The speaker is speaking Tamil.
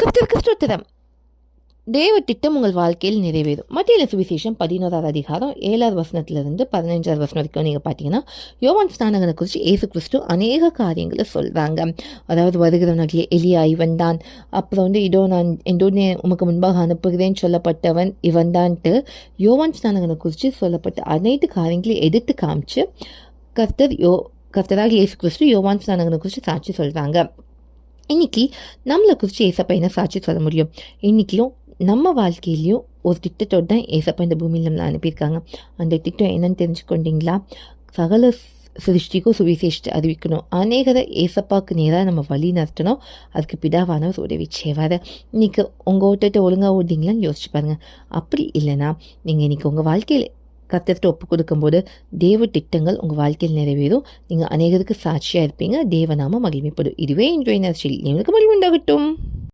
கிறிஸ்தோத்திரம் தேவ திட்டம் உங்கள் வாழ்க்கையில் நிறைவேறும். மத்திய சுவிசேஷம் 11வது அதிகாரம் 7வது வசனத்திலிருந்து 15வது வசனம் வரைக்கும் நீங்கள் பார்த்தீங்கன்னா யோவான் ஸ்நானகனை குறித்து இயேசு கிறிஸ்து அநேக காரியங்களை சொல்கிறாங்க. அதாவது வருகிறவனாகிய எலியா இவன் தான், அப்புறம் இதோ நான் என்னோடனே உமக்கு முன்பாக அனுப்புகிறேன்னு சொல்லப்பட்டவன் இவன் தான்ட்டு யோவான் ஸ்நானகனை குறித்து சொல்லப்பட்ட அனைத்து காரியங்களையும் எடுத்து காமிச்சு கர்த்தராக இயேசு கிறிஸ்து யோவான் ஸ்நானகனை குறித்து சாட்சி சொல்கிறாங்க. இன்னைக்கு நம்மளை குறித்து ஏசப்பா என்ன சாட்சி சொல்ல முடியும்? இன்றைக்கியும் நம்ம வாழ்க்கையிலையும் ஒரு திட்டத்தோடு தான் ஏசப்பா இந்த பூமியில் நம்மளை அனுப்பியிருக்காங்க. அந்த திட்டம் என்னன்னு தெரிஞ்சுக்கொண்டீங்களா? சகல சிருஷ்டிக்கும் சுவிசேஷத்தை அறிவிக்கணும், அநேகரை ஏசப்பாவுக்கு நேராக நம்ம வழி நடத்தணும். அதுக்கு பிதாவானவர் உதவி செய்வார். இன்றைக்கி உங்கள் ஓட்டத்தை ஒழுங்காக ஓட்டிங்களான்னு யோசிச்சு பாருங்கள். அப்படி இல்லைன்னா நீங்கள் இன்றைக்கி உங்கள் வாழ்க்கையில் கர்த்தர்கிட்ட ஒப்பு கொடுக்கும்போது தேவ திட்டங்கள் உங்கள் வாழ்க்கையில் நிறைவேறும். நீங்கள் அநேகருக்கு சாட்சியாக இருப்பீங்க. தேவநாம மகிமைப்படும். இதுவே இன்றைய நேரத்தில் உங்களுக்கு மகிழ்வு உண்டாகட்டும்.